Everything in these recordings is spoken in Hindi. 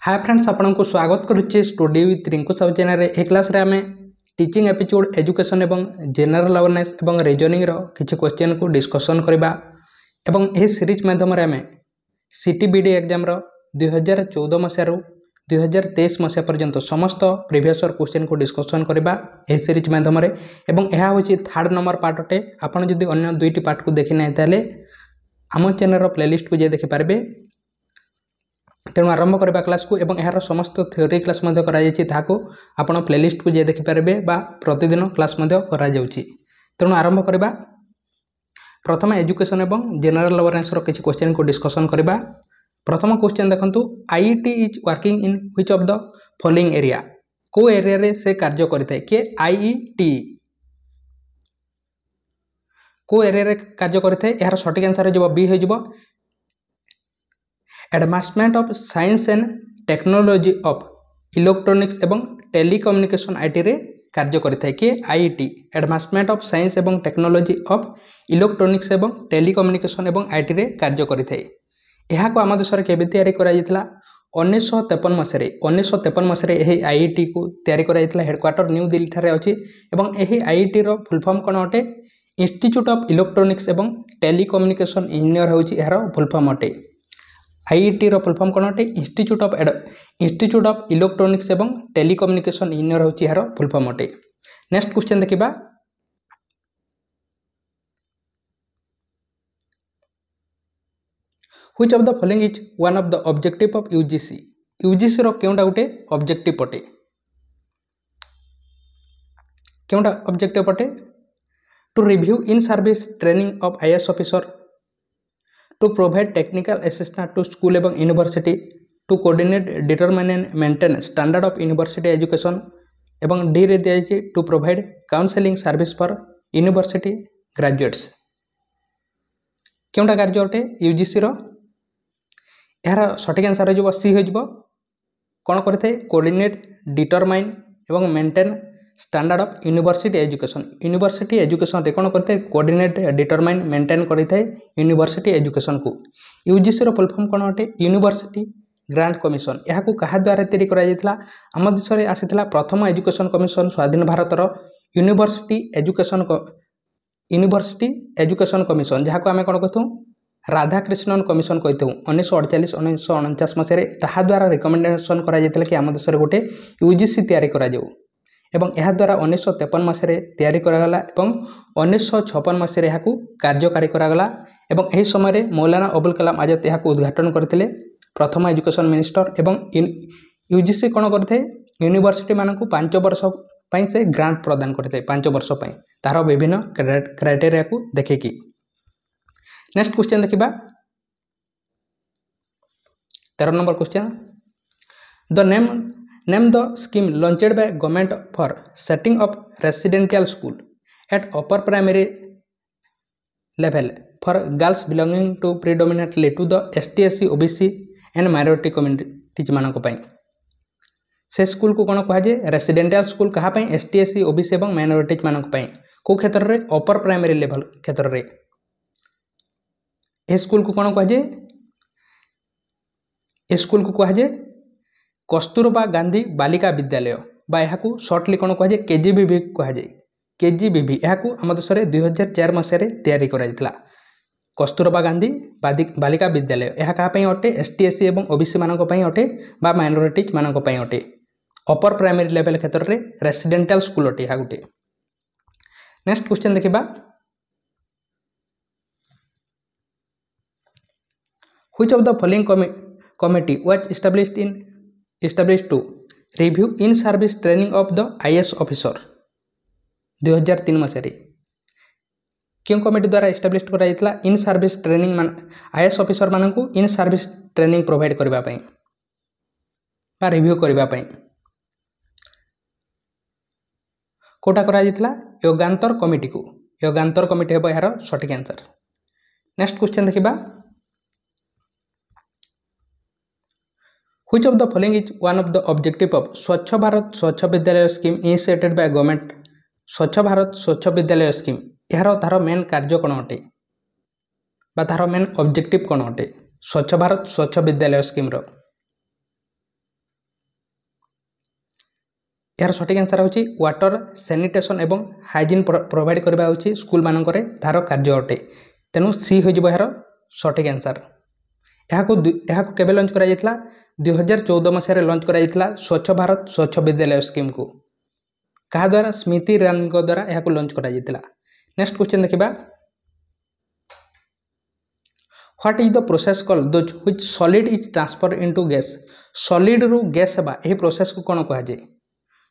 हाय फ्रेंड्स, आपन को स्वागत करुच्चे स्टडी विथ रिंकू सब चैनल रे। ए क्लास रे आमे टीचिंग एपिसोड एजुकेशन एवं जनरल अवेयरनेस एवं रीजनिंग रो किछि क्वेश्चन को डिस्कशन करबा एवं ए सीरीज माध्यम रे आमे सीटीबीडी एग्जाम रो 2014 मसिया रो 2023 मसिया पर्यंत समस्त प्रीवियस ईयर क्वेश्चन को डिस्कशन करबा ए सीरीज माध्यम रे। एवं एहा होछि थर्ड नंबर पार्ट अटे। आपन जदि अन्य दुईटी पार्ट को देखि नै ताले आम चैनल रो प्लेलिस्ट को जे देखि पारबे। तेणु आरंभ करबा क्लास को एवं यार समस्त थ्योरी क्लास मध्य करा जायछि ताको आपण प्लेलिस्ट को जे देखि पारबे बा प्रतिदिन क्लास मध्य करा जाउछि। तेणु आरंभ करबा। प्रथम एजुकेशन एवं जनरल अवेयरनेस रो किछि क्वेश्चन को डिस्कशन करबा। प्रथम क्वेश्चन देखंतु, IET is working in which of the following area. को एरिया रे से कार्य करितै के आईईटी को एरिया रे कार्य करितै। यार सटीक आंसर हो बी हो जिवो advancement of science and technology of electronics एवं टेलीकम्युनिकेशन आईटी रे कार्य करितै के आईटी एडवांसमेंट ऑफ साइंस एवं टेक्नोलॉजी ऑफ इलेक्ट्रॉनिक्स एवं टेलीकम्युनिकेशन एवं आईटी रे कार्य करितै। एहा को आम देश रे केबे तयारी करा जितला 1953 मसिया 1953 मसिया एही आईटी को तयारी करा जितला। हेडक्वार्टर न्यू दिल्ली ठारे अछि एवं एही आईटी रो फुल फॉर्म कोन अटे इंस्टीट्यूट ऑफ इलेक्ट्रॉनिक्स एवं टेलीकम्युनिकेशन इंजीनियर होछि एहार फुल फॉर्म अटे। आईईटी रो फुल फॉर्म कोन अटे इंस्टीट्यूट ऑफ इलेक्ट्रॉनिक्स एवं टेलीकम्युनिकेशन इंजीनियर होछि एहार फुल फॉर्म अटे। नेक्स्ट क्वेश्चन देखिबा। Which of the following is one of the objective of UGC. UGC रो केउंटा गुटे ऑब्जेक्टिव अटे। केउंटा ऑब्जेक्टिव अटे to review in service training of IAS officer, to provide technical assistance to school एवं university, to coordinate determine and maintain standard of university education एवं डी रे दिया to provide counseling service for university graduates। केउंटा कार्य अटे यूजीसी रो। यार सटीक आंसर हो सी हो कौन करते कोऑर्डिनेट डिटरमाइन एवं maintain standard of university education रे कौन करते कोऑर्डिनेट डिटरमाइन मेंटेन करते यूनिवर्सिटी एजुकेशन को। यूजीसी रो फुल फॉर्म कौन अटे यूनिवर्सिटी ग्रांट कमिशन। यह कहा द्वारा तैयारी करा जायतिला आम देश रे आसीथिला प्रथम एजुकेशन कमिशन स्वाधीन भारत रो यूनिवर्सिटी एजुकेशन कमिशन जहाँ को आम कौन कहतु राधाकृष्णन कमिशन कहतु 1948-1949 मसीह ताहा द्वारा रिकमेंडेशन करा जायतिला कि आम देश रे गोटे यूजीसी तैयारी करा जाऊ एवं यह द्वारा 1953 मसीह तैयारी करागला एवं 1956 मसीह यह कार्यकारी करागला एवं यही समय मौलाना अबुल कलाम आजाद यह उद्घाटन करते प्रथम एजुकेशन मिनिस्टर। एवं यूजीसी कौन करते यूनिवर्सिटी मानक 5 वर्ष पई से ग्रांट प्रदान करते 5 वर्ष पई तार विभिन्न क्राइटेरिया को देखिकी। नेक्स्ट क्वेश्चन देखिबा 13 number question, the name the scheme launched by government for setting up residential school at upper primary level for girls belonging to predominantly to the ST SC OBC and minority communities मानक पई। से स्कूल को कौन कह जाए रेसिडेंशियल स्कूल कहा पई एसटी एससी ओबीसी एवं माइनॉरिटीज मानक पई को क्षेत्र रे अपर प्राइमरी लेवल क्षेत्र रे। ए स्कूल को कौन कह जाए ए स्कूल को कह जाए कस्तूरबा गांधी बालिका विद्यालय बा यह सर्टली कौन कह जाए केजीबीवी कह जाए केजीबीवी। यह आम देश में 2004 मसीह तैयारी कराइला कस्तूरबा गांधी बालिका विद्यालय। यह क्या अटे एसटी एससी एवं ओबीसी मानक अटे बा माइनॉरिटीज मानक अटे अपर प्राइमरी लेवल क्षेत्र में रेसिडेंशियल स्कूल अटे यह गोटे। नेक्स्ट क्वेश्चन देखिबा, which of the following committee was established to review in service training of the IAS officer 2003 मसीह क्यों कमिटी द्वारा एस्टाब्लिश कराइला in service training IAS officer मानक इन सर्विस ट्रेनिंग प्रोवाइड करबा पई बा रिव्यू करबा पई कोटा करा जितला योगांतर कमिटी हेबो यार सटीक आंसर। नेक्स्ट क्वेश्चन देखिबा, Which of the following is one of the objective of स्वच्छ भारत स्वच्छ विद्यालय स्कीम इनिशिएटेड बाय गवर्नमेंट। स्वच्छ भारत स्वच्छ विद्यालय स्कीम यार तार मेन कार्य कौन अटे बा तार मेन ऑब्जेक्टिव कौन अटे स्वच्छ भारत स्वच्छ विद्यालय स्कीम रो। यार सठिक आंसर होची वाटर सैनिटेशन एवं हाइजीन प्रोवाइड करबा होची स्कूल मानकरे तार कार्य अटे। तेणु सी हो जिवो यार सठिक आंसर। यहाँ केबे लॉन्च करा जायतिला 2014 मसीह लॉन्च करा जायतिला स्वच्छ भारत स्वच्छ विद्यालय स्कीम को कहा द्वारा स्मृति ईरानी द्वारा यहाँ लॉन्च करा जायतिला। नेक्स्ट क्वेश्चन देखिबा what is the process called those which solid is transfer into gas. Solid रु गैस हेबा एही प्रोसेस को कोन कहा जाय।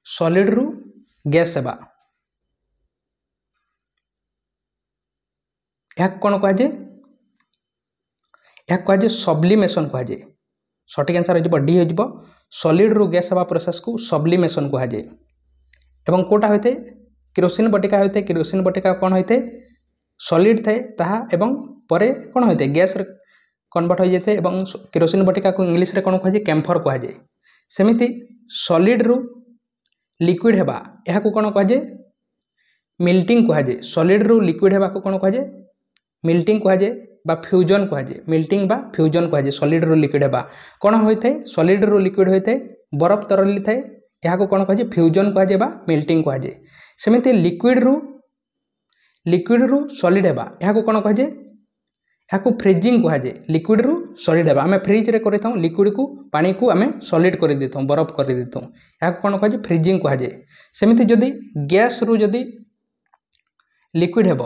सॉलिड रु गैस हेबा या कोन कहा जाय। या कहा जाय सब्लिमेशन कहा जाय। सठिक आंसर हो डी हो सॉलिड रु गैस हेबा प्रोसेस को सब्लिमेशन कहा जाय। एवं कोटा होते केरोसिन बटिका होते केरोसिन बटिका कौन होते सॉलिड थाए ताहा एवं परे कौन होते गैस कन्वर्ट हो जाते एवं केरोसिन बटिका को इंग्लिश रे कौन कहा जाय कैम्फर कहा जाय। सेमिति सॉलिड रु लिक्विड हेबा या कौन कहा जाय मेल्टिंग कहा जाय। सॉलिड रु लिक्विड हेबा को कौन कहा जाय मेल्टिंग कहा जाय बा फ्यूजन कहा जाय। मेल्टिंग बा फ्यूजन कहा जाय। सॉलिड रु लिक्विड हेबा कौन होते सॉलिड रु लिक्विड होते बरफ तरली थाए यहाँ कौन कह फ्यूजन कह जाए मेल्टिंग कह जाए। सेमती लिक्विड रु सॉलिड हेबा यहाँ कौन कह जाए यहाँ फ्रीजिंग कह जाए। लिक्विड रु सॉलिड हेबा आम फ्रिज रे कर लिक्विड को पानी को आम सॉलिड कर देता बरफ कर देता यहाँ कौन कह जाए फ्रीजिंग कह जाए। सेमती जदि गैस रु जदि लिक्विड हेब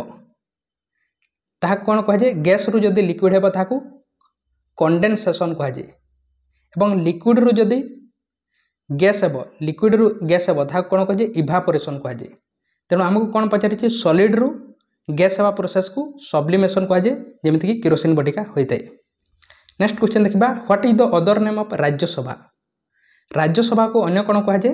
ताहा कौन कह जाए गैस रु जदि लिक्विड हेब ताहा कंडेनसेशन कह जाए। एवं लिक्विड रु जदि गैस हेब लिक्विड रु गैस हेब ताहा कौन कह जाए इभापोरेशन कह जाए। तेणु आमको कौन पचारि सॉलिड रु गैस हेबा प्रोसेस को सब्लिमेशन कह जाए जमीती कि केरोसिन बटिका होता है। नेक्स्ट क्वेश्चन देखिबा what is the other name of Rajya Sabha. Rajya Sabha को अन्य कौन कह जाए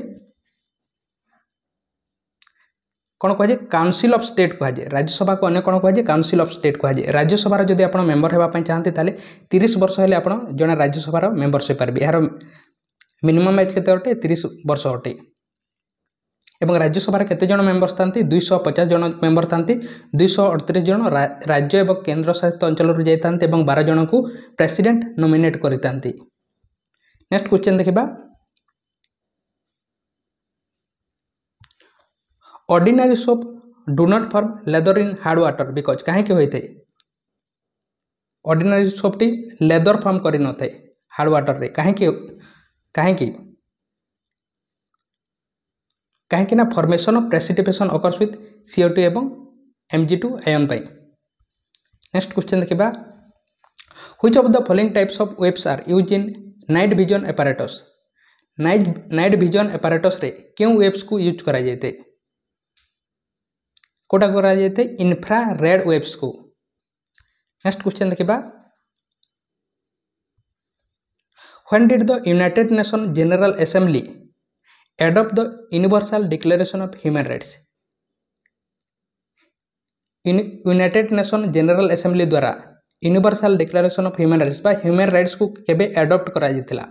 काउंसिल ऑफ स्टेट कह जाए। राज्यसभा को अन्य कौन कह जाए काउंसिल ऑफ स्टेट कह जाए। राज्यसभा जदि आप मेंबर होगा चाहते ताले 30 वर्ष हेले आप जड़े राज्यसभा मेंबरशिप पारे। यार मिनिमम एज केते अटे 30 वर्ष अटे। एवं राज्यसभा केते जन मेंबर्स थांती 250 जन मेंबर थांती। 238 जन राज्य एवं केंद्र शासित अंचल रू जाइतांती एवं 12 जन को प्रेसिडेंट नॉमिनेट करितांती। नेक्स्ट क्वेश्चन देखिबा ordinary soap do not form lather in hard water because कहीं के होते ऑर्डिनरी सोपटी लेदर फॉर्म करि न थाए हार्ड वाटर रे कहीं ना formation of precipitation occurs with CO2 एवं Mg2 आयन पाई। नेक्स्ट क्वेश्चन देखिबा which of the following types of waves are used in night vision apparatus. Night vision apparatus रे क्यों वेव्स को यूज करा जाते कोटा करा जाते इंफ्रारेड वेव्स को। नेक्स्ट क्वेश्चन देखिबा when did the United Nation General Assembly adopt the universal declaration of human rights। United Nation General Assembly द्वारा universal declaration of human rights बा ह्यूमन राइट्स को केबे एडॉप्ट करा जायतिला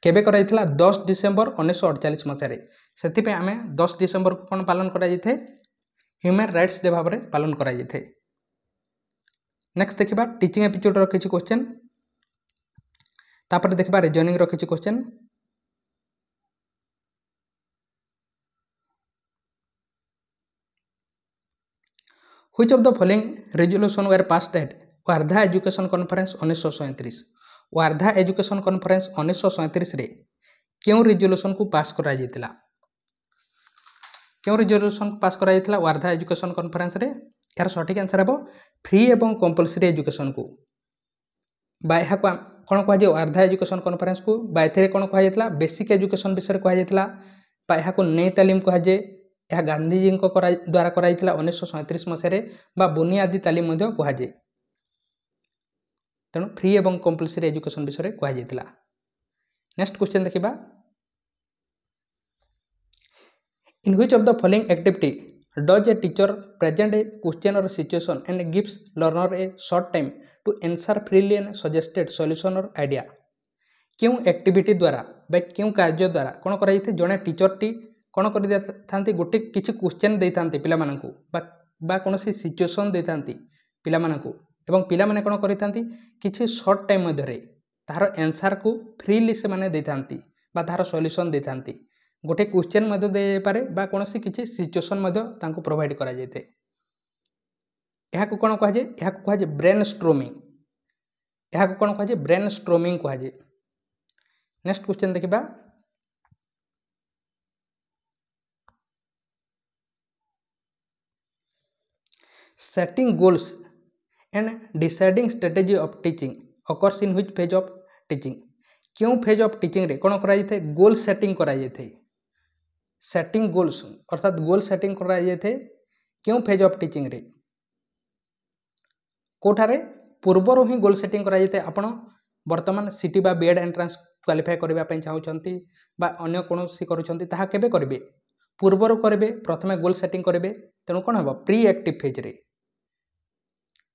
केबे करा जायतिला 10 डिसेंबर 1948 मसीह। सेति पे आमे 10 डिसेंबर को कोन पालन करा जायथे ह्यूमन राइट्स डे भाबरे पालन करा जायथे। नेक्स्ट देखिबा टीचिंग एपिसोड रो किछि क्वेश्चन तापर देखिबा रीजनिंग रो किछि question. Which of the following resolution were passed at Wardha education conference 1937। Wardha education conference 1937 रे क्यों रिजोल्यूशन को पास करा जायतिला क्यों रिजोल्यूशन पास करा जायतिला वार्धा एजुकेशन कॉन्फ्रेंस रे। यार सठिक आंसर हेबो फ्री एवं कंपलसरी एजुकेशन को बा या कोन कह जाय वार्धा एजुकेशन कॉन्फ्रेंस को बा एथरे कोन कह जायतिला बेसिक एजुकेशन विषय कह जायतिला बा या को नई तालीम कह जाय। यह गांधीजी द्वारा कराई 1937 मसीह बुनियादी तालीम कह जाए। तेणु फ्री एवं कंपलसरी एजुकेशन विषय कह जाता। नेक्स्ट क्वेश्चन देखिबा in which of the following activity does a teacher present a question or situation and gives learner a short time to answer freely and suggested solution or idea. क्यों एक्टिविटी द्वारा बा क्यों कार्य द्वारा कौन कर जड़े टीचर टी कौन कर गोटे किसी क्वेश्चन दे था पिला मानकु बा कौन सिचुएशन दे था पिला मानकु एवं पिला माने कौन करथांती किछि शॉर्ट टाइम मध्यरे तार आंसर को फ्रीली से माने देथांती बा तार सॉल्यूशन देथांती। गोटे क्वेश्चन मध्य दे पारे बा कोनोसी किछि सिचुएशन मध्य तांको प्रोवाइड करा जायते यहाँ को कौन कहुए यहाँ को कहुए ब्रेन स्ट्रोमिंग यहाँ को कौन कहुए ब्रेन स्ट्रोमिंग कहुए। नेक्स्ट क्वेश्चन देखिबा setting goals and deciding strategy of teaching occurs in which phase of teaching क्यों फेज ऑफ टीचिंग रे कौन करा जाए गोल सेटिंग करा जाए सेटिंग गोल्स अर्थात गोल सेटिंग करा जाए क्यों फेज ऑफ टीचिंग रे कोठारे पूर्वर ही गोल सेटिंग करा जाए आपण वर्तमान सीटी बा बीएड एंट्रांस क्वालिफाई करबा पई चाहउछंती बा अन्य कोनोसी करूछंती ताहा केबे करबे पूर्वर करबे प्रथमे गोल सेटिंग करबे तेणु कौन हम प्री एक्टिव फेज रे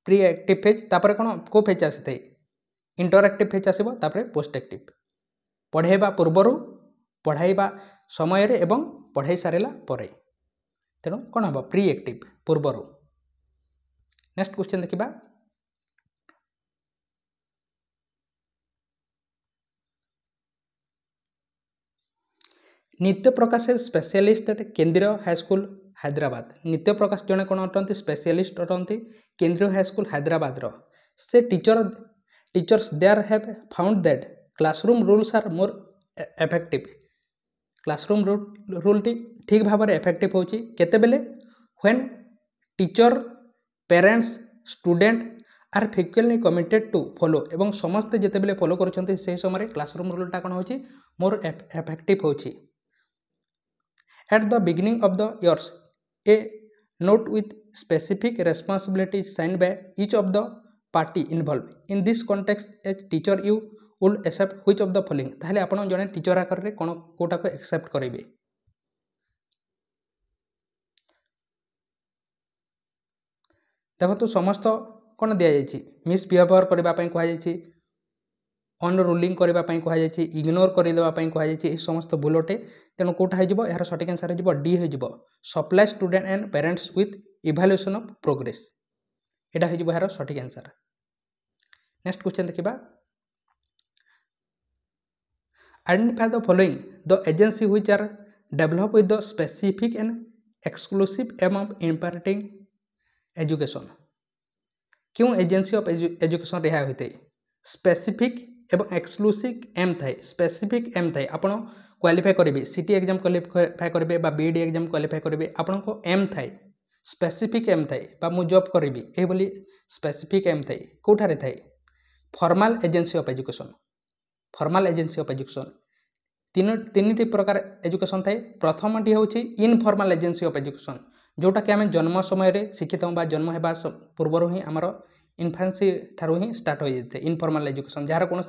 प्री एक्टिव फेज तापर कौन को फेज आसी इंटरएक्टिव फेज आसब तापर पोस्ट एक्टिव पढ़ाइबा पूर्वर पढ़ाइबा समय रे एवं पढ़ाई सारिला परे तेणु कौन हम प्री एक्टिव पूर्वर। नेक्स्ट क्वेश्चन देखिबा नित्य प्रकाश स्पेशलिस्ट केंद्रीय हाईस्कूल हैदराबाद नित्य प्रकाश जड़े कौन अटंती स्पेशलिस्ट अटंती केंद्रीय हाईस्कूल हैदराबाद रो से teachers there have found that classroom rules are more effective classroom rule टी ठीक भाव में इफेक्टिव होची केते बेले when teacher parents student are frequently committed to follow एवं समस्ते जेते बेले फॉलो करूछंती से समय क्लासरूम रूलटा कौन होची मोर इफेक्टिव होची। At the beginning of the years, a note with specific responsibilities signed by each of the party involved. In this context, as teacher, you would accept which of the following. ताहले आपण जने टीचर आकर रे कोन कोटा को एक्सेप्ट करेबे देखो तो समस्त कोन दिया जायछि मिसबिहेवियर करबा पई कहै जायछि अनरूलिंग करबा पई कहै जायछि इग्नोर करि देबा पई कहै जायछि ए समस्त भूलटे तेणु कोटा हो यार सठिक आंसर हो डी हो supply student and parents with evaluation of progress एटा हो यार सठिक आंसर। नेक्स्ट क्वेश्चन देखिबा identify the following the agency which are develop with the specific and exclusive aim of imparting education क्यों एजेंसी ऑफ एजुकेशन रिहा होते स्पेसिफिक एवं एक्सक्लूसिव एम थाए स्पेसिफिक एम थाए आपण क्वालिफाई करेंगे सीटी एग्जाम क्वालिफाई करेंगे बीएड एग्जाम क्वालिफाई करेंगे आपण को एम थाए स्पेसिफिक एम थाए मु जॉब करी ये स्पेसिफिक एम थाए कौठारे थाए formal agency of education formal agency of education तीन प्रकार एजुकेशन थाए प्रथमटी हूँ इनफॉर्मल एजेंसी ऑफ एजुकेशन जोटा कि आम जन्म समय शिक्षित बा जन्म होगा पूर्वर ही आमर इन्फान्सी ठारू ही स्टार्ट हो जाए इनफॉर्मल एजुकेशन जार कौन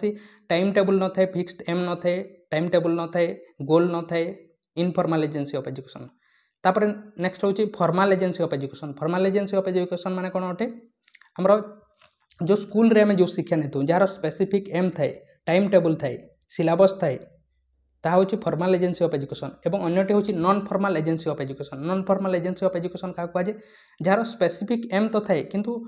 टाइम टेबल न थाए फिक्स्ड एम न थाए टाइम टेबल न थाए गोल न थाए इनफॉर्मल एजेंसी ऑफ एजुकेशन। तापर नेक्स्ट हूँ formal agency of education formal agency of education माने कौन अटे आमर जो स्कूल रे आम जो शिक्षा नहीं जार स्पेसिफिक एम थाए टाइम टेबल थाए सिलेबस थाए ताहा हूँ फॉर्मल एजेंसी ऑफ एजुकेशन एवं अन्यटी हूँ non formal agency of education non formal agency of education क्या कहुए जार स्पेसिफिक एम तो थाए किंतु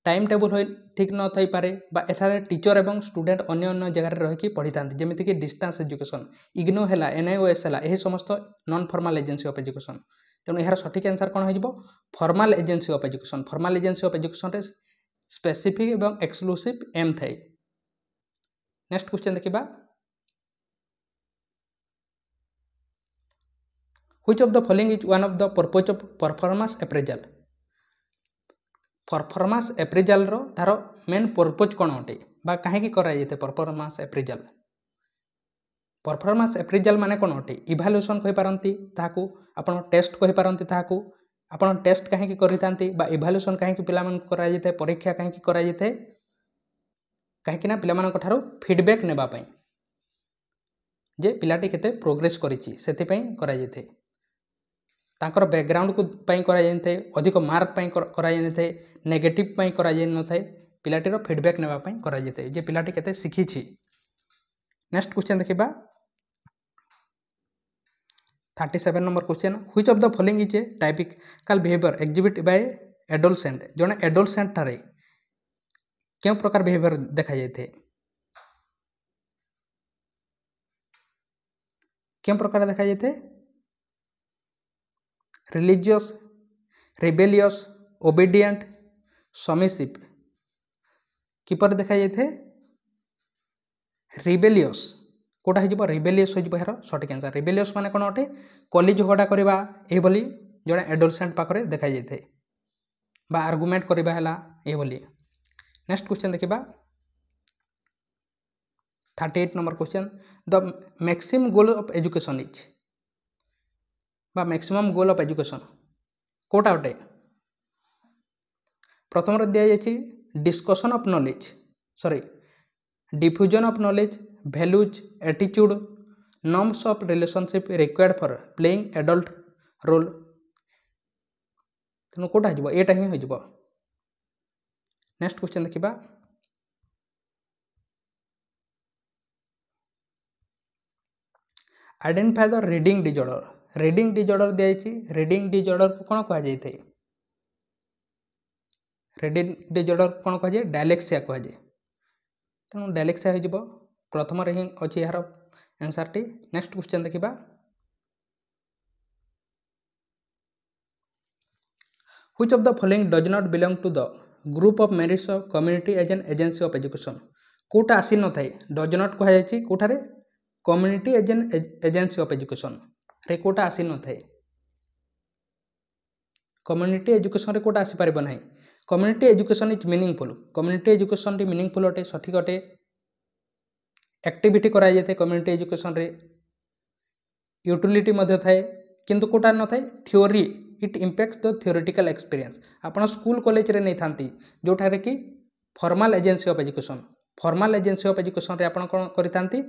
टाइम टेबल हो ठीक न थई पारे बा एथारे टीचर एवं स्टूडेंट अन्य अन्य जगह रही पढ़ी था जमीक डिस्टेंस एजुकेशन इग्नो है एनआईओएस है यह समस्त non formal agency of education तेणु यार सठिक आंसर कौन हो formal agency of education formal agency of education रे स्पेसिफिक एवं एक्सक्लूसिव एम थाए। नेक्स्ट क्वेश्चन देखिबा which of the following is one of the purpose of performance appraisal performance appraisal रो तार मेन पर्पज कौन अटे बा कहीं कराई परफॉर्मेंस एप्रिजाल परफॉर्मेंस एप्रिजाल माने कौन अटे इभालुएसन कहि पारंती ताकू आपण टेस्ट कहि पारंती ताकू आपण टेस्ट कहीं करितांती बा इभालुएसन कहीं पिला मन कराई जते परीक्षा कहीं कराई जते कहीं ना पिला मन ठारो फीडबैक नेबा पई जे पिलाटी केते प्रोग्रेस करिछि सेति पई कराई जते तांकर बैकग्राउंड को पई करा जाय अधिक मार्क पई करा जाय नेगेटिव पई करा जाय न थाए पिलाटीर फीडबैक नेबा पई करा जाय जे पिलाटी केते सिखिछि। नेक्स्ट क्वेश्चन देखिबा 37 number question which of the following is a typical behaviour exhibit by adolescent जने एडोलसेंट ठारे क्यों प्रकार बिहेवियर देखा जाय क्यों प्रकार देखा जाय रिलीजियस, रिबेलियस, ओबीडिएंट, सबमिसिव किपर देखा जाए रिबेलियस कोटा हो रिबेलियस हो यार सठिक आंसर। रिबेलियस माने कौन अटे कली झगड़ा करवा ये जड़े एडोलसेंट पाखे देखा जाए बा आर्गुमेंट करवा है ये। नेक्स्ट क्वेश्चन देखा 38 number question the maximum goal of education is बा मैक्सिमम गोल ऑफ एजुकेशन कोटा अटे प्रथम दि जाए discussion of knowledge sorry diffusion of knowledge values attitude norms of relationship required for playing adult role तेणु कौटा हो एटा ही हो। नेक्स्ट क्वेश्चन देखा identify the reading disorder. Reading disorder दिखाई रीडिंग डिजॉर्डर को कौन कह जाए रीडिंग डिजॉर्डर कौन कह जाए डायलेक्सिया कह जाए तेणु डायलेक्सिया हो प्रथम ही अच्छी यार आंसर टी। नेक्स्ट क्वेश्चन देखा which of the following does not belong to the group of merits of community as an agency of education कोटा आसी न थाए डज नॉट कह जाए कोठारे community as an agency of education रे कोटा आसी न थाए कम्युनिटी एजुकेशन रे कोटा आसी पारिबो नाही। Community education is meaningful community education T meaningful अटे सठिक अटे एक्टिविटी करा जाए कम्युनिटी एजुकेशन रे यूटिलिटी मध्य थाए किंतु कोटा न थाए theory it impacts the theoretical experience आपण स्कूल कॉलेज रे नहीं थांती जोठारे कि फॉर्मल एजेंसी ऑफ एजुकेशन रे आपण कोन करितांती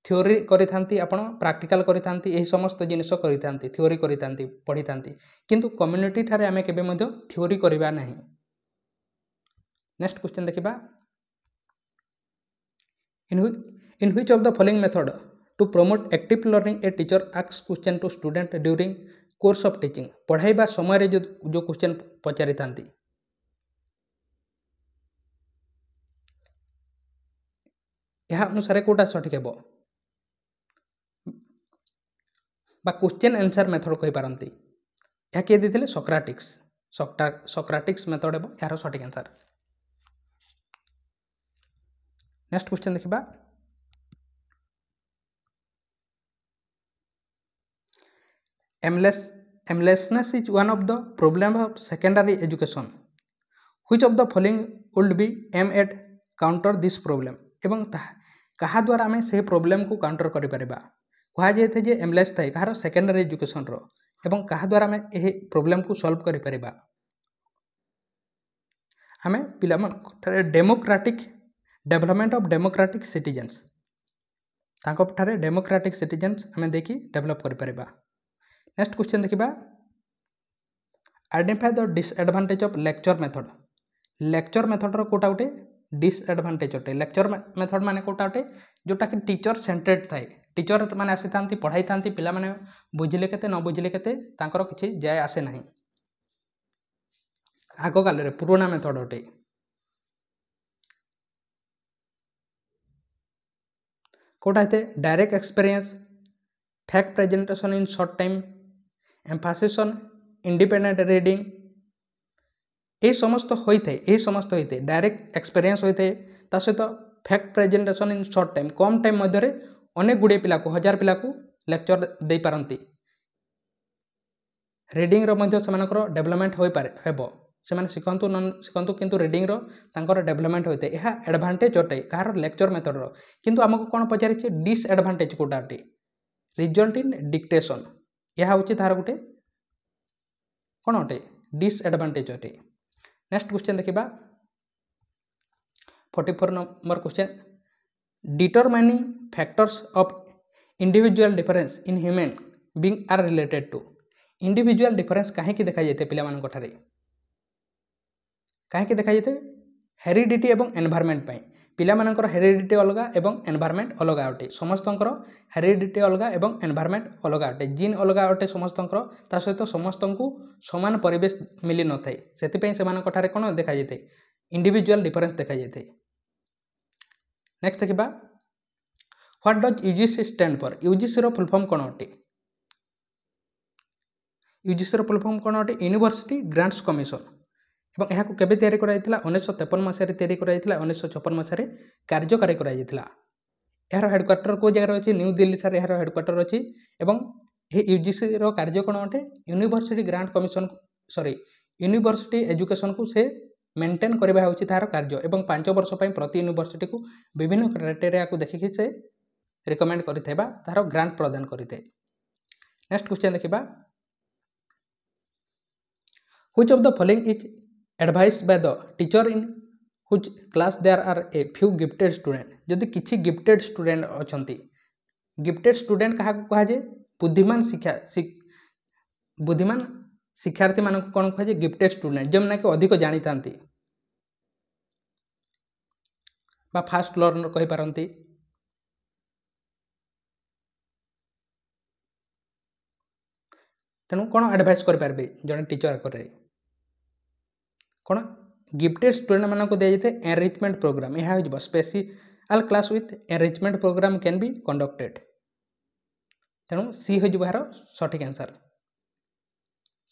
थ्योरी करितांती आपण प्रैक्टिकल करितांती एही समस्त जिनिस करितांती थ्योरी करितांती पढ़ितांती किंतु कम्युनिटी ठारे आमे केबे मध्य थ्योरी करिबा नाही। नेक्स्ट क्वेश्चन देखिबा in which of the following method to promote active learning a teacher asks question to student during course of teaching पढ़ाइबा समय रे जो क्वेश्चन पचारि थांती यह अनुसार कोटा सठिक हेबो बा क्वेश्चन आंसर मेथड कहि पारंती या किए देथिले सॉक्रेटिक्स मेथड हेबो यार सठिक आंसर। नेक्स्ट क्वेश्चन देखिबा aimlessness is one of the problem of secondary education which of the following would be aim at counter this problem एवं कहा द्वारा आम से प्रॉब्लम को काउंटर करि परिबा कहा जाए जे एमलेस थाए कहार सेकेंडरी एजुकेशन रो एवं कहा द्वारा आम यह प्रॉब्लम को सॉल्व करि परिबा आम पिला democratic development of democratic citizens तांको डेमोक्रेटिक सिटीजन्स आम देखि डेवलप करि परिबा। नेक्स्ट क्वेश्चन देखिबा identify the disadvantage of lecture method रो कोटा उठे डिसएडवांटेज अटे लेक्चर मेथड माने कोटा अटे जोटा कि टीचर सेंटर्ड थाए टीचर माने आसी थांती पढ़ाई थांती पिला माने बुझिले केते न बुझिले केते तांकर किछि जाय आसे नाही आगो काल रे पुराना मेथड अटे। कोटा हेते direct experience fact presentation in short time emphasis on independent reading ये समस्त होते डायरेक्ट एक्सपीरियंस होते ता सहित fact presentation in short time कम टाइम मध्य अनेक गुड़े पिला को 1000 पिला को लेक्चर दे पारंती रीडिंग रो मध्य समानकर डेवलपमेंट होई पारे हेबो सेमाने सिखंतु नन सिखंतु किंतु रीडिंग रो तांकर डेवलपमेंट होते यह एडवांटेज अटे कहार लेक्चर मेथड रो किंतु हमको कोन पचारिछे डिसएडवांटेज कोटा अटे रिजल्ट इन डिक्टेशन यह होची तार गुटे कोन अटे डिसएडवांटेज अटे। नेक्स्ट क्वेश्चन देखिबा 44 number question determining factors of individual difference in human being are related to individual difference काहे कि देखा जायते पिला मानन कोठारे काहे कि देखा जायते हेरिडिटी एवं एनवायरनमेंट पई पिला मानकर हेरिडिटी अलगा एवं एनवायरनमेंट अलगा अटे समस्तंकर हेरिडिटी अलगा एवं एनवायरनमेंट अलगा अटे जीन अलगा अटे समस्तंकर ता सहित समस्तंकु समान परिवेश मिली न थाए सेति पई सेमान कोठारे कोन देखा जायते इंडिविजुअल डिफरेंस देखा जायते। नेक्स्ट देखिबा what does UGC stand for UGC रो फुल फॉर्म कोन अटे यूजीसी फुल फॉर्म कौन अटे यूनिवर्सिटी ग्रांट्स कमिशन एवं यहाँ केबे तैयारी कराइथिला 1953 मसीह तैयारी कराइथिला 1956 मसीह कार्यकारी कराइथिला। यार हेडक्वार्टर को जगह अच्छी न्यू दिल्ली ठार यार हेडक्वार्टर अच्छी एवं यूजीसी रो कार्य कौन अटे university grant commission sorry university education को से मेंटेन करबा होची तार कार्य एवं 5 वर्ष पई प्रति यूनिवर्सिटी को विभिन्न क्राइटेरिया को देखिकि से रिकमेंड करिथेबा तार ग्रांट प्रदान करिथे। नेक्स्ट क्वेश्चन देखिबा which of the following is advised by the teacher in which class there are a few gifted student जदि किछि गिफ्टेड स्टूडेंट अछंती गिफ्टेड स्टूडेंट कहा कहा जे बुद्धिमान बुद्धिमान शिक्षार्थी मान कौन कहे गिफ्टेड स्टूडेंट जो कि अधिक जानी था फास्ट लर्नर कही पारती। तेणु कौन एडवाइस करें जड़े टीचर करे कौन गिफ्टेड स्टूडेंट मानक दी जाए एनरिचमेंट प्रोग्राम यह हो special class with enrichment programme can be conducted. तेणु सी हो यार सठिक आंसर।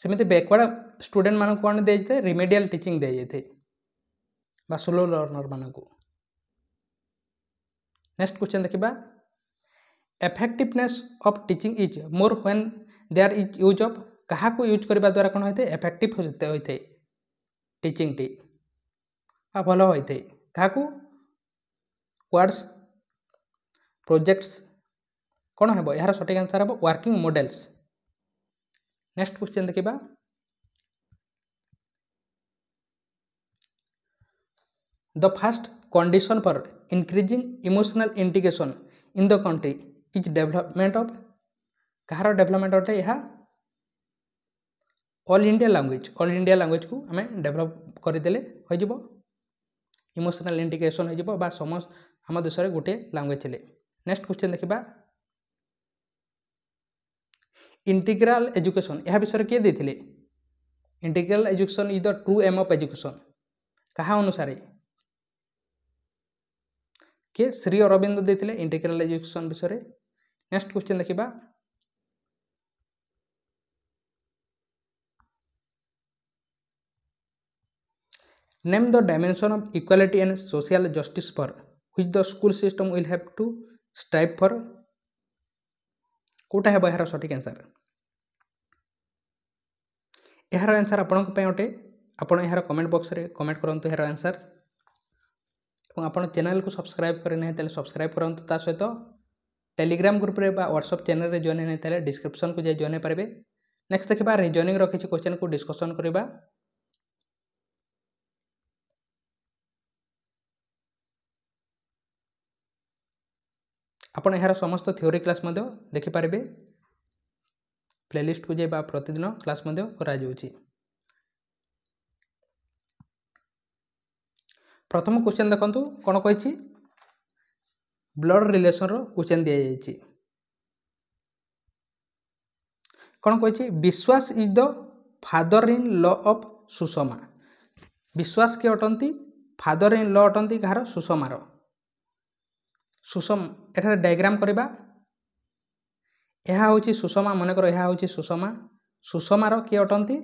सेमती बैकवर्ड स्टूडेंट मानक कौन दी जाए रिमेडियल टीचिंग दी जाए बा स्लो लर्नर मानक। नेक्स्ट क्वेश्चन देखिबा effectiveness of teaching is more when there is use of कहा को यूज करबा द्वारा कौन होते इफेक्टिव होते टीचिंग टी भल होते क्या वर्ड्स प्रोजेक्ट्स कौन है यार सठिक आंसर हम वर्किंग मॉडल्स। नेक्स्ट क्वेश्चन देखिबा the first condition for increasing emotional integration in the country is development of Kahar development अटे यह ऑल इंडिया लैंग्वेज को आम डेवलप करदेले हो इमोशनल इंटीग्रेशन हो समस्त आम देश में गोटे लैंग्वेज चले। नेक्स्ट क्वेश्चन देखिबा इंटीग्राल एजुकेशन यह विषय किए देथिले integral education is the true aim of education कहा अनुसार के श्री अरविंद देथिले इंटीग्राल एजुकेशन विषय। नेक्स्ट क्वेश्चन देखिबा name the dimension of equality and social justice for which the school system will have to strive for कोटा है यार सठिक आंसर। यार आंसर आपण अटे आपण यार कमेंट बॉक्स रे कमेंट करंतु यार आंसर और आपण चैनल को सब्सक्राइब करे नहीं तेल सब्सक्राइब करंतु ता सहित टेलीग्राम ग्रुप रे बा व्हाट्सएप चैनल रे जॉइन नहीं तेल डिस्क्रिप्शन को जाय जॉइन पारे। नेक्स्ट देखिबा रीजनिंग रो किछि क्वेश्चन को डिस्कशन करबा। आपण यार समस्त थ्योरी क्लास मध्य देखि पारिबे प्लेलिस्ट को जाय बा प्रतिदिन क्लास मध्य करा जाउछि। प्रथम क्वेश्चन देखंतु कोन कहिछि ब्लड रिलेशन रो क्वेश्चन दिया जाइछि कोन कहिछि विश्वास is the father in law of Sushma विश्वास के अटंती फादर इन लॉ अटंती कहार सुषमार सुषम एठारे डायग्राम करबा यह हूँ सुषमा मनकर यह हूँ सुषमा सुषमार किए अटंती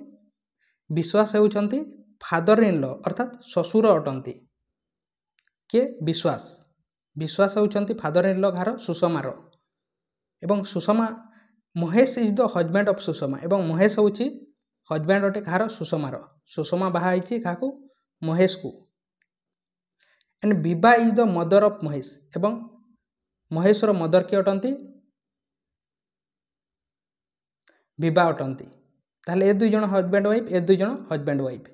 विश्वास होउछंती फादर इन लॉ अर्थात ससुर अटंती किए विश्वास विश्वास होउछंती फादर इन लॉ घर सुषमार एवं Sushma Mahesh is the husband of Sushma एवं महेश हूँ हजबैंड अटे घर सुषमार सुषमा बाहा क्या महेश को and Vibha is the mother of Mahesh एवं महेशर मदर किए अटंती विभा अटंती ताहले ए दुई जन हजबैंड वाइफ ए दुई जन हजबैंड वाइफ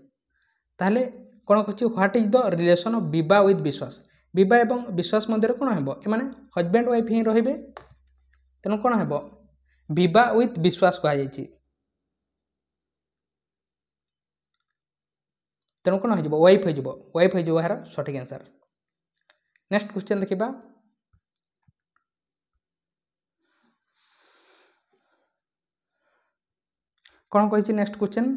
ताहले कौन कह what is the relation of Vibha with विश्वास विभा एवं विश्वास मध्य कौन है एमाने हजबैंड वाइफ ही रहिबे तेणु कौन है विभा विथ विश्वास कह जाइछि तेणु कौन हो वाइफ हो यार सठिक आंसर। नेक्स्ट क्वेश्चन देखिबा कौन कहिछि next question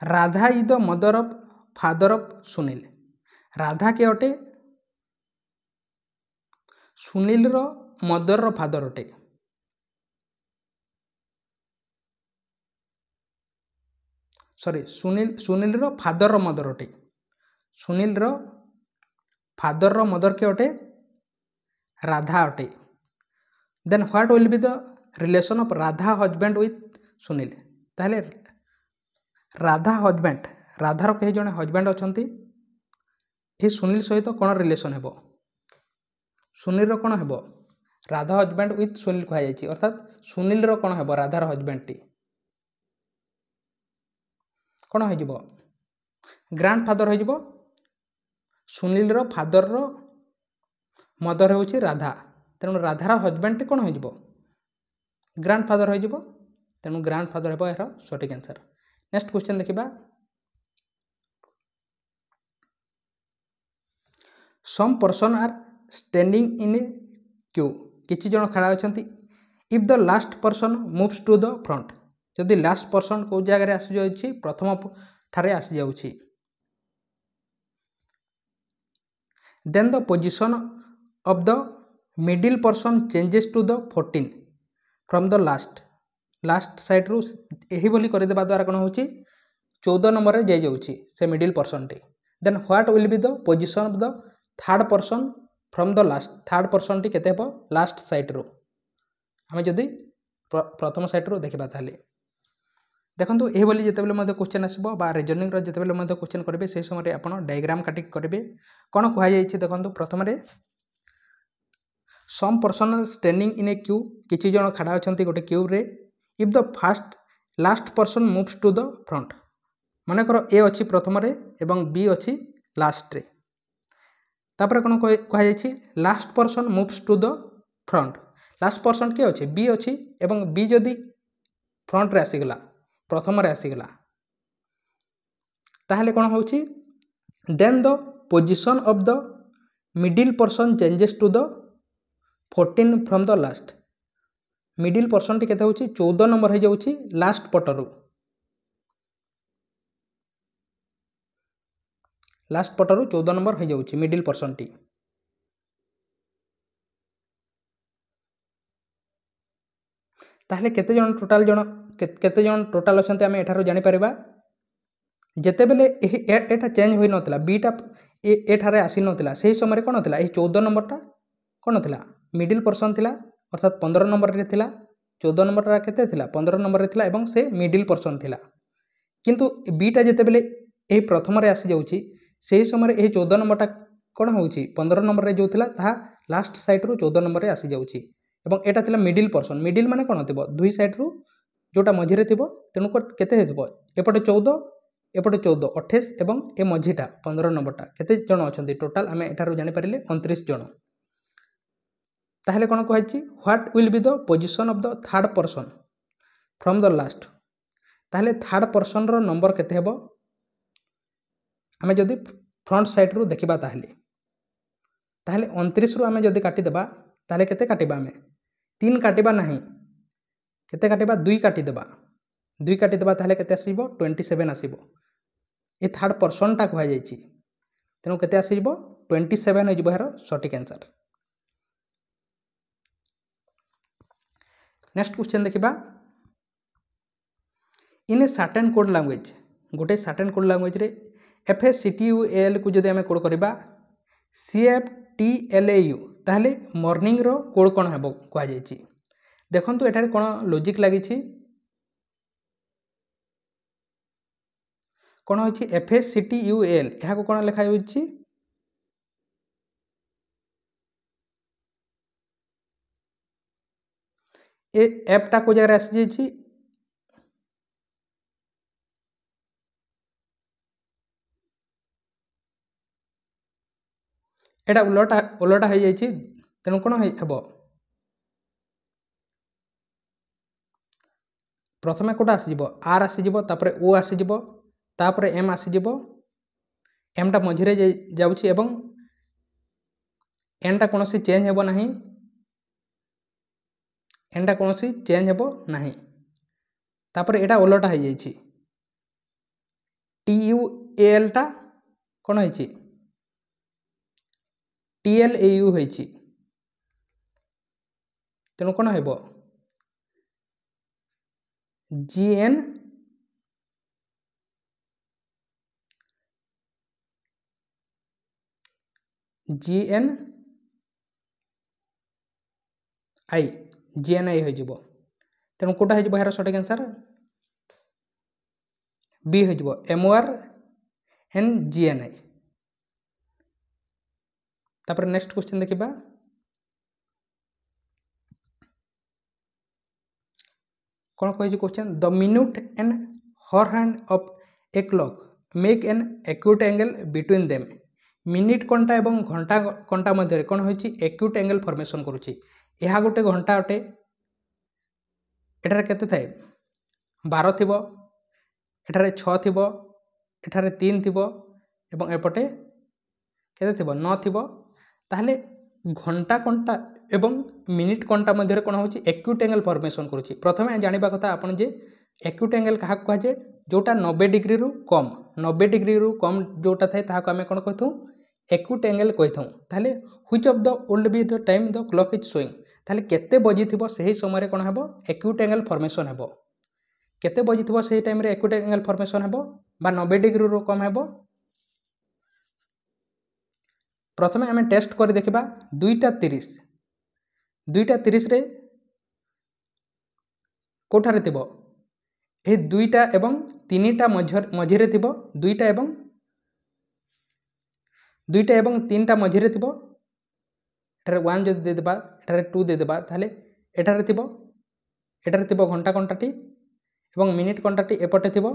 Radha is the mother of father of Sunil Radha के अटे ସୁନୀଲର ମଦରର ଫାଦର ଅଟେ। ସରି ସୁନୀଲର ଫାଦରର ମଦର ଅଟେ। ସୁନୀଲର ଫାଦରର ମଦର କିଏ ଅଟେ? ରାଧା ଅଟେ। ଦେନ୍ what will be the relation of Radha husband with Sunil. ତାହେଲେ ରାଧା ହଜବେଣ୍ଡ, ରାଧାର କେହି ଜଣେ ହଜବେଣ୍ଡ ଅଛନ୍ତି, ଏହି ସୁନୀଲ ସହିତ କ'ଣ ରିଲେସନ୍ ହେବ? ସୁନୀଲର କ'ଣ ହେବ? ରାଧା ହଜବେଣ୍ଡ ୱିଥ୍ ସୁନୀଲ କୁହାଯାଇଛି, ଅର୍ଥାତ୍ ସୁନୀଲର କ'ଣ ହେବ? ରାଧାର ହଜବେଣ୍ଡଟି କ'ଣ ହୋଇଯିବ? ଗ୍ରାଣ୍ଡ ଫାଦର ହୋଇଯିବ। ସୁନୀଲର ଫାଦରର ମଦର ହେଉଛି ରାଧା, ତେଣୁ ରାଧାର ହଜବେଣ୍ଡଟି କ'ଣ ହୋଇଯିବ? ଗ୍ରାଣ୍ଡ ଫାଦର ହୋଇଯିବ। ତେଣୁ ଗ୍ରାଣ୍ଡ ଫାଦର ହେବ ଏହାର ସଠିକ୍ ଆନ୍ସର। ନେକ୍ସଟ କ୍ୱେଶ୍ଚନ୍ ଦେଖିବା। Some person are standing in a queue. କିଛି ଜଣ ଖାଡ଼ା ଅଛନ୍ତି। If the last person moves to the front. ଯଦି ଲାଷ୍ଟ ପର୍ସନ୍ କେଉଁ ଜାଗାରେ ଆସିଯାଉଛି? ପ୍ରଥମ ଠାରେ ଆସିଯାଉଛି। Then the position of the middle person changes to the 14 from the last ସାଇଡ଼୍ରୁ ଏହିଭଳି କରିଦେବା ଦ୍ୱାରା କ'ଣ ହେଉଛି? 14 ନମ୍ବରରେ ଯାଇଯାଉଛି ସେ ମିଡିଲ୍ ପର୍ସନ୍ଟି। Then what will be the position of the third person from the last. Third ପର୍ସନ୍ଟି କେତେ ହେବ? ଲାଷ୍ଟ ସାଇଡ଼୍ରୁ। ଆମେ ଯଦି ପ୍ରଥମ ସାଇଡ଼୍ରୁ ଦେଖିବା ତାହେଲେ ଦେଖନ୍ତୁ ଏହିଭଳି ଯେତେବେଳେ ମଧ୍ୟ କ୍ୱେଶ୍ଚନ୍ ଆସିବ ବା ରିଜନିଂର ଯେତେବେଳେ ମଧ୍ୟ କ୍ୱେଶ୍ଚନ୍ କରିବେ ସେହି ସମୟରେ ଆପଣ ଡାଇଗ୍ରାମ୍ କାଟିକି କରିବେ। କ'ଣ କୁହାଯାଇଛି ଦେଖନ୍ତୁ। ପ୍ରଥମରେ some person standing in a queue. କିଛି ଜଣ ଖାଡ଼ା ଅଛନ୍ତି ଗୋଟେ କ୍ୟୁରେ। If the last person moves to the front. ମନେକର ଏ ଅଛି ପ୍ରଥମରେ ଏବଂ ବି ଅଛି ଲାଷ୍ଟରେ। ତାପରେ କ'ଣ କୁହାଯାଇଛି? Last person moves to the front. Last person କିଏ ଅଛି? ବି ଅଛି ଏବଂ ବି ଯଦି ଫ୍ରଣ୍ଟରେ ଆସିଗଲା, ପ୍ରଥମରେ ଆସିଗଲା, ତାହେଲେ କ'ଣ ହେଉଛି? Then the position of the middle person changes to the 14 from the last. Middle ପର୍ସନ୍ଟି କେତେ ହେଉଛି? 14 ନମ୍ବର ହୋଇଯାଉଛି ଲାଷ୍ଟ ପଟରୁ। ଲାଷ୍ଟ ପଟରୁ 14 ନମ୍ବର ହୋଇଯାଉଛି ମିଡିଲ୍ ପର୍ସନ୍ଟି। ତାହେଲେ କେତେ ଜଣ ଟୋଟାଲ୍ ଅଛନ୍ତି ଆମେ ଏଠାରୁ ଜାଣିପାରିବା। ଯେତେବେଳେ ଏଟା ଚେଞ୍ଜ ହୋଇନଥିଲା, ବିଟା ଏଠାରେ ଆସିନଥିଲା, ସେହି ସମୟରେ କ'ଣ ଥିଲା? ଏହି 14 ନମ୍ବରଟା କ'ଣ ଥିଲା? ମିଡିଲ୍ ପର୍ସନ୍ ଥିଲା, ଅର୍ଥାତ୍ 15 ନମ୍ବରରେ ଥିଲା। 14 ନମ୍ବରଟା କେତେ ଥିଲା? 15 ନମ୍ବରରେ ଥିଲା ଏବଂ ସେ ମିଡିଲ୍ ପର୍ସନ୍ ଥିଲା। କିନ୍ତୁ ବିଟା ଯେତେବେଳେ ଏହି ପ୍ରଥମରେ ଆସିଯାଉଛି, ସେହି ସମୟରେ ଏହି 14 ନମ୍ବରଟା କ'ଣ ହେଉଛି? 15 ନମ୍ବରରେ ଯେଉଁ ଥିଲା ତାହା ଲାଷ୍ଟ ସାଇଡ଼୍ରୁ 14 ନମ୍ବରରେ ଆସିଯାଉଛି ଏବଂ ଏଇଟା ଥିଲା ମିଡିଲ୍ ପର୍ସନ୍। ମିଡିଲ୍ ମାନେ କ'ଣ ଥିବ? ଦୁଇ ସାଇଡ଼୍ରୁ ଯେଉଁଟା ମଝିରେ ଥିବ, ତେଣୁ କେତେ ହେଇଥିବ? ଏପଟେ 14, ଏପଟେ 14, 28 ଏବଂ ଏ ମଝିଟା 15 ନମ୍ବରଟା। କେତେ ଜଣ ଅଛନ୍ତି ଟୋଟାଲ୍? ଆମେ ଏଠାରୁ ଜାଣିପାରିଲେ 29 ଜଣ। ତାହେଲେ କ'ଣ କୁହାଯାଇଛି? What will be the position of the third person from the last. ତାହେଲେ ଥାର୍ଡ଼ ପର୍ସନ୍ର ନମ୍ବର କେତେ ହେବ? ଆମେ ଯଦି ଫ୍ରଣ୍ଟ ସାଇଡ଼୍ରୁ ଦେଖିବା ତାହେଲେ 29ରୁ ଆମେ ଯଦି କାଟିଦେବା ତାହେଲେ କେତେ କାଟିବା? ଆମେ 3 କାଟିବା ନାହିଁ, କେତେ କାଟିବା? 2 କାଟିଦେବା। 2 କାଟିଦେବା ତାହେଲେ କେତେ ଆସିବ? 27 ଆସିବ। ଏ ଥାର୍ଡ଼ ପର୍ସନ୍ଟା କୁହାଯାଇଛି, ତେଣୁ କେତେ ଆସିଯିବ? 27 ହୋଇଯିବ ଏହାର ସଠିକ୍ ଆନ୍ସର। ନେକ୍ସଟ କ୍ୱେଶ୍ଚନ୍ ଦେଖିବା। In a certain code language. ଗୋଟେ ସାର୍ଟେନ୍ କୋଡ୍ ଲାଙ୍ଗୁଏଜ୍ରେ FACTUAL କୁ ଯଦି ଆମେ କୋଡ୍ କରିବା CFTLAU, ତାହେଲେ ମର୍ଣ୍ଣିଂର କୋଡ୍ କ'ଣ ହେବ କୁହାଯାଇଛି। ଦେଖନ୍ତୁ ଏଠାରେ କ'ଣ ଲଜିକ୍ ଲାଗିଛି। କ'ଣ ହେଉଛି? FACTUAL, ଏହାକୁ କ'ଣ ଲେଖାଯାଉଛି? ଏ ଏଫ୍ଟା କେଉଁ ଜାଗାରେ ଆସିଯାଇଛି? ଏଇଟା ଓଲଟା ହୋଇଯାଇଛି, ତେଣୁ କ'ଣ ହେବ? ପ୍ରଥମେ କେଉଁଟା ଆସିଯିବ? R ଆସିଯିବ, ତାପରେ O ଆସିଯିବ, ତାପରେ M ଆସିଯିବ। Mଟା ମଝିରେ ଯାଉଛି ଏବଂ Nଟା କୌଣସି ଚେଞ୍ଜ ହେବ ନାହିଁ। Nଟା କୌଣସି ଚେଞ୍ଜ ହେବ ନାହିଁ। ତାପରେ ଏଇଟା ଓଲଟା ହୋଇଯାଇଛି। TUALଟା କ'ଣ ହେଇଛି? TLAU ହୋଇଛି। तेणु कौन हो GN GNI हो तेणु कौटा हो यार सठिक आंसर बी हो MORNGNI। तापर नेक्स्ट क्वेश्चन देखिबा कौन कही question the minute and hour hand of a clock make an acute angle between them. Minute कंटा एवं घंटा कंटा मध्य कौन हो एक्यूट एंगल फॉर्मेशन करुच्ची। यह गोटे घंटा अटे एठारे केते थाए 12 थिबो एठारे 6 थिबो एठारे 3 थिबो एवं एपटे केते थिबो 9 थिबो। ताहले घंटा कंटा एवं मिनिट कंटा मध्य कौन हो एक्यूट एंगल फॉर्मेशन करुच्ची। प्रथमे जानिबा कथा आपन जे एक्यूट एंगल क्या कहुए जोटा 90 डिग्री रु कम 90 डिग्री रु कम जोटा थाए ताहाको आमे कोन कहथौ एक्यूट एंगल कहथौ। ताहले which of the old be the time the clock is showing. ताहले केते बजी थिबो सही समय कोन हेबो एक्यूट एंगल फॉर्मेशन हेबो। केते बजी थिबो सही टाइम रे एक्यूट एंगल फॉर्मेशन हेबो बा 90 डिग्री रु कम हेबो। प्रथमे आमे टेस्ट कर देखिबा 2:30 रे कोठारे थिबो ए 2टा एवं 3टा मझिरे थिबो 2टा एवं 3टा मझिरे थिबो। एठारे 1 जदि दे देबा एठारे 2 दे देबा ताहले एठारे थिबो घंटा कंटाटी एवं मिनिट कंटाटी एपटे थिबो।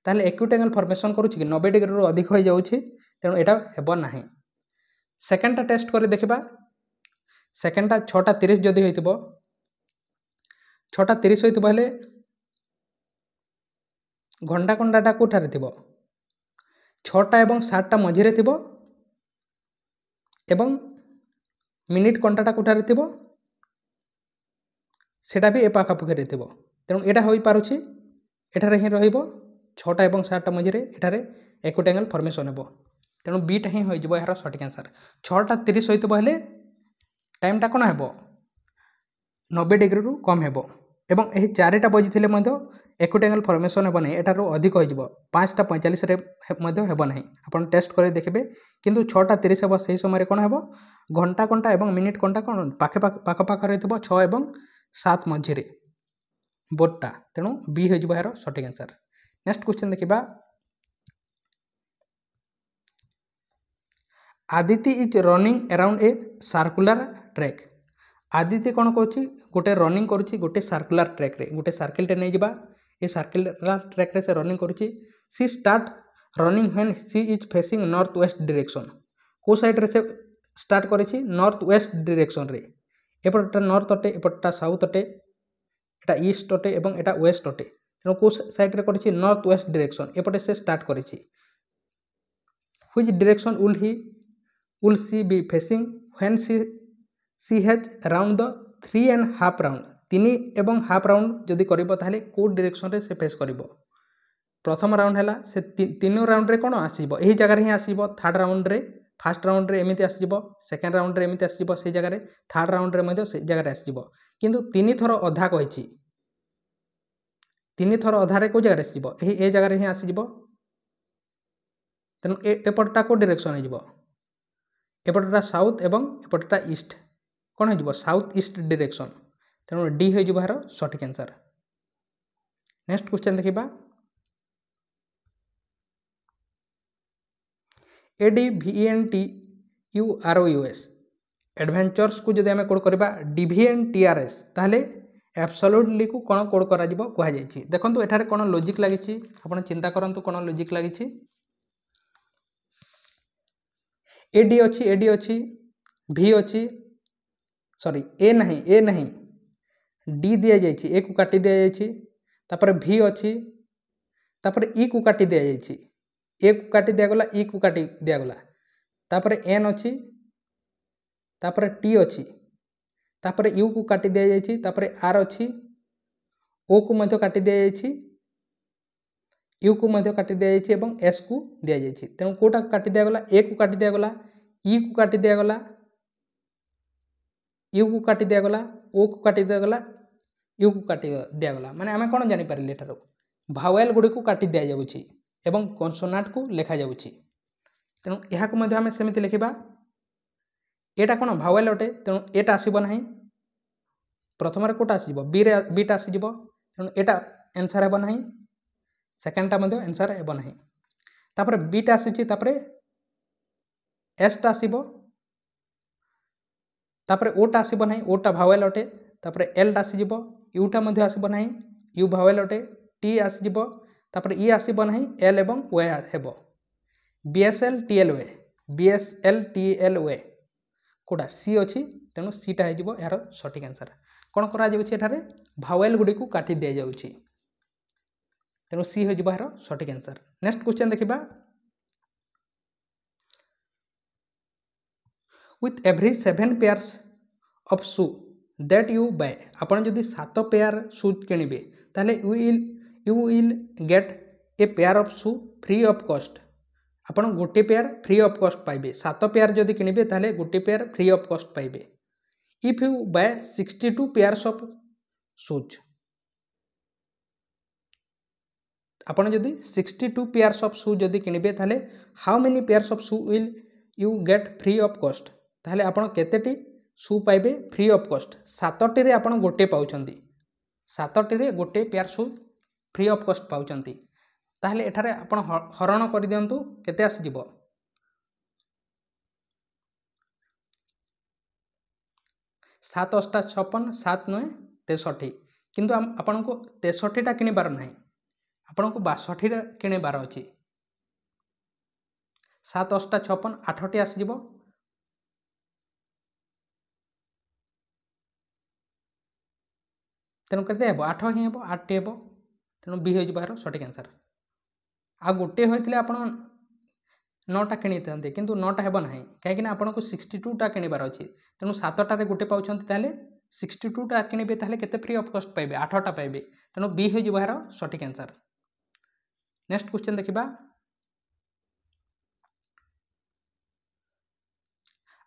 ताहले एक्यूट एंगल फॉर्मेशन करूछि कि 90 डिग्री रु अधिक हो जाउछि तेणु एटा हेबो नाही। सेकेंडटा टेस्ट कर देखिबा सेकेंडटा 6:30 जदि होइतिबो 6:30 होइतिबो हेले घंटा कंटाटा कोठारे थिबो 6टा एवं 7टा मझिरे थिबो एवं मिनिट कंटाटा कोठारे थिबो सेटा भी ए पाखापाखि थिबो। तेणु एटा होई पारुछि एठारे ही रहिबो 6टा एवं 7टा मझिरे एठारे एक्यूट एंगल फॉर्मेशन हेबो। तेणु बीटा ही हो यार सठिक आंसर 6:30 होइतिबो हेले टाइमटा कोन हेबो 90 डिग्री रु कम हेबो एवं एही 4टा बजी थिले मध्य एक्यूट एंगल फॉर्मेशन हेबो नै एटारो अधिक हो जिवो 5:45 रे मध्य हेबो नै। आपण टेस्ट करे देखिबे किंतु 6:30 हेबो सही समय रे कोन हेबो घंटा कंटा एवं मिनिट कंटा कोन पाख पाख रे थिबो 6 एवं 7 मझिरे बोटटा। तेणु बी हो जिवो यार सठिक आंसर। नेक्स्ट क्वेश्चन देखिबा Aditi is running around a circular track. Aditi कौन कहूँ गोटे रनिंग करुच्ची गोटे सर्कुलर ट्रैक रे गोटे सर्किल टे नहीं जा ए सर्कुलर ट्रैक रे से रनिंग करुच्ची। She start running when she is facing north west direction. को साइड रे से स्टार्ट करिछि नॉर्थ वेस्ट डायरेक्शन रे एपटा नॉर्थ अटे एपटा साउथ अटे एटा ईस्ट अटे एवं एटा वेस्ट अटे। तेणु को साइड रे करिछि नॉर्थ वेस्ट डायरेक्शन एपटे से स्टार्ट करिछि। Which direction will she be facing when she has round the 3.5 round 3.5 round जदि करिबो ताहले को डायरेक्शन रे से फेस करिबो। प्रथम राउंड हैला से 3 राउंड रे कोन आसीबो एही जगह रे ही आसीबो थर्ड राउंड रे फर्स्ट राउंड रे एमिति आसीबो सेकंड राउंड रे एमिति आसीबो से जगह रे थर्ड राउंड रे मध्ये से जगह रे आसीबो। किंतु 3 थर अधा कहिछि 3 थर अधा रे को जगह रे आसीबो एही ए जगह रे ही आसीबो। तेनु एपटटा को डायरेक्शन हे जिवो एपटटा साउथ एवं एपटटा ईस्ट कौन हो साउथ ईस्ट डायरेक्शन। तेणु डी हो यार सठिक आंसर। नेक्स्ट क्वेश्चन देखिबा ADVNTUROUS एडवेंचर्स को जदि आमे कोड करबा DVNTRS ताहले एब्सोल्युटली को कोन कोड करा जिवो कहा जायछि। देखंतु एठारे कोन लॉजिक लागिछि आपण चिंता करंतु कोन लॉजिक लागिछि। एडी अच्छी भी अच्छी सॉरी ए नहीं डी दिया जायछि ए को काटी दिया जायछि तापर भी अच्छी तापर ई को काटी दिया जायछि ए को काटी दिया गला ई को काटी दिया गला तापर एन अच्छी तापर टी अच्छी तापर यू को काटी दिया जायछि तापर आर अच्छी ओ को मध्य काटी दिया जायछि यू को मध्य काटी दिया जायछि एवं एस को दिया जायछि। तेणु कोटा काटी दिया गला ए को काटी दिया गला ई को काटी दिया गला यू को काटी दिया गला ओ को काटी दिगला यू को काटी दिगला माने आम कौन जापर एठार भावेल गुड़ी को काटी दि जाऊँगी एवं कन्सोनाट को लिखा जाऊँगी तेणु यह आम सेमती लिखा एटा कौन भावेल अटे तेणु एटा आसब ना प्रथम कौटा आसब बीटा आसज तेणु एटा आंसर हेब ना सेकेंडटा आंसर हेब ना तापर बीटा आसी एसटा आसब तापर ओटा आसब ना ओटा भावेल अटे तापर एलटा आसज यूटा आसब ना यू भावेल अटे टी आसज तापर ई आसब ना एल एवं वे हेब बीएसएल टीएल वे बीएसएल टीएल वे कोड़ा सी अच्छी तेणु सीटा हो यार सठिक आंसर कौन कर भावेल गुड़ी को काटी दि जाऊँगी तेणु सी हो यार सठिक आंसर। नेक्स्ट क्वेश्चन देखा with every 7 pairs of shoe that you buy आपन जदि 7 पेयर शूज किणवे ताले you will get a pair of shoe free of cost आपन गोटे पेयर फ्री ऑफ कॉस्ट पाइबे 7 पेयर जदि किणवे ताले गोटे पेयर फ्री ऑफ कॉस्ट पाइबे if you buy 62 pairs of shoes आपन जदि 62 पेयर्स ऑफ शू जदि किणवे ताले how many pairs of shoe will you get free of cost ताले आपन केतेटी शू पाइबे फ्री ऑफ कॉस्ट 7टी रे आपन गोटे पाउछंती 7टी रे गोटे pair shoe free of cost पाउछंती ताहले एठारे आपन हरण कर दियंतु केते आसी जिवो 7 8 56 7 9 63 किंतु आपन को 63 टा किनिबार नाही आपन को 62 टा किनिबार अछि 7 8 56 8टी आसी जिवो तेणु केते हेबो 8 ही हेबो 8 टी हेबो तेणु बी हो जिबार सठिक आंसर आ गोटे होइतले आपण 9टा किनी थांते किंतु 9टा हेबो नाही काहे कि ना आपण को 62 टा किनिबार अछि तेणु 7टा रे गोटे पाउछंती ताले 62 टा किनिबे ताले केते फ्री ऑफ कॉस्ट पाइबे 8टा पाइबे तेणु बी हो जिबार सठिक आंसर। नेक्स्ट क्वेश्चन देखिबा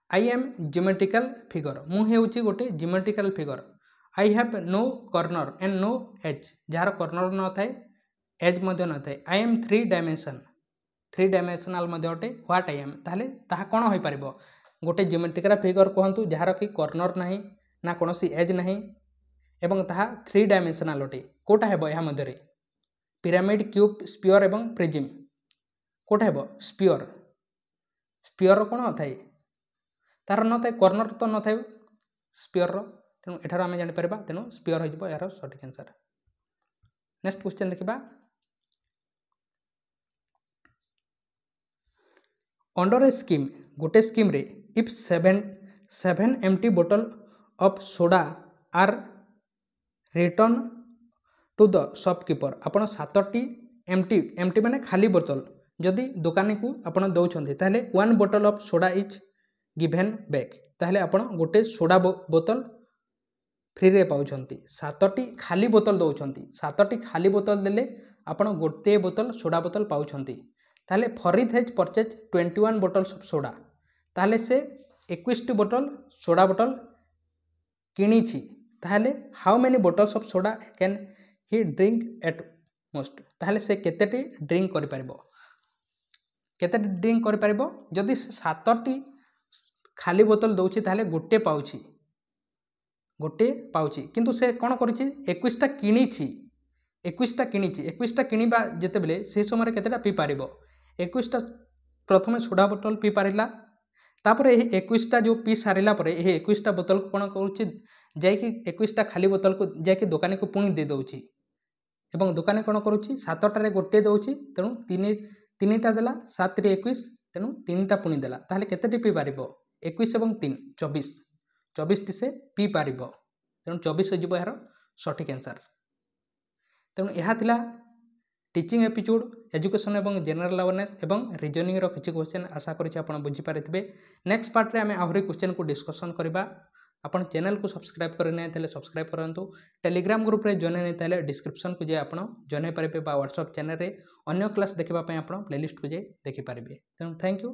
आई एम ज्योमेट्रिकल फिगर मु हेउची गोटे geometrical figure I have no corner and no edge जार कॉर्नर न थाए एज मध्य न थाए आई एम 3 डायमेंशनल मध्य अटे व्हाट आई एम ताहले ताहा कोन होई परिबो गोटे ज्योमेट्रिकल फिगर कहंतु जार कि कॉर्नर नाही ना कोनोसी एज नाही एवं ताहा 3 डायमेंशनल अटे कोटा हेबो या मध्य रे पिरामिड क्यूब स्फीयर एवं प्रिज्म कोटा हेबो स्फीयर कोन थाए तार न थाए कॉर्नर तो न थाए स्फीयर तेणु एठार आम जापर तेणु स्फीयर हो यार सठिक आंसर। नेक्स्ट क्वेश्चन देखा अंडर ए स्कीम गोटे स्कीम रे इफ 7 एम्प्टी बोतल of soda are return to the shopkeeper आपण 7टी एम्प्टी माने खाली बोतल जदि दुकानी को आपण दौरान ताहले 1 बोतल of soda is given back ताहले आपण गोटे सोडा बोतल फ्री रे पाउछंती 7टी खाली बोतल दौरान 7टी खाली बोतल देले आपण गोटे बोतल सोडा बोतल पाउछंती ताहले Farid has purchase 21 bottles of soda ताहले से 21 बोतल सोडा बोतल किनी छी ताहले how many bottles of soda can he drink at most ताहले से केतेटी ड्रिंक करि परिबो केतेटी ड्रिंक करि परिबो जदि 7टी खाली बोतल दउछि ताहले गोटे पाउछि किंतु से कोन करिछि 21टा किनी छी 21टा किनिबा जेते बेले से समय केतेटा पी पारिबो 21टा प्रथमे सोडा बोतल पी पारिला तापर एही 21टा जो पी सारिला परे एही 21टा बोतल को कोन करूछि जायकि 21टा खाली बोतल को जायकि दुकानी को पुणी दे दउछि एवं दुकानी कोन करूछि 7टा रे गोटे दउछि तेणु 3टा देला 7 रे 21 तेणु 3टा पुणी देला ताहले केतेटी पी पारिबो 21 एवं 3 24 टी से पी पारिबो तेणु 24 हो जिवो यार सठिक आंसर। तेणु यह थिला टीचिंग एपिसोड एजुकेशन एवं जनरल अवेयरनेस एवं रीजनिंग रो किछि क्वेश्चन आशा करिछि आपण बुझी पारिथिबे। नेक्स्ट पार्ट रे हमें आहुरी क्वेश्चन को डिस्कशन करबा आपण चैनल को सब्सक्राइब करे नै तले सब्सक्राइब करंतु टेलीग्राम ग्रुप रे जॉइन नै तले डिस्क्रिप्शन को जे आपण जॉइन पारिबे बा व्हाट्सएप चैनल रे अन्य क्लास देखबा पय आपण प्लेलिस्ट को जे देखि पारिबे। तेणु थैंक यू।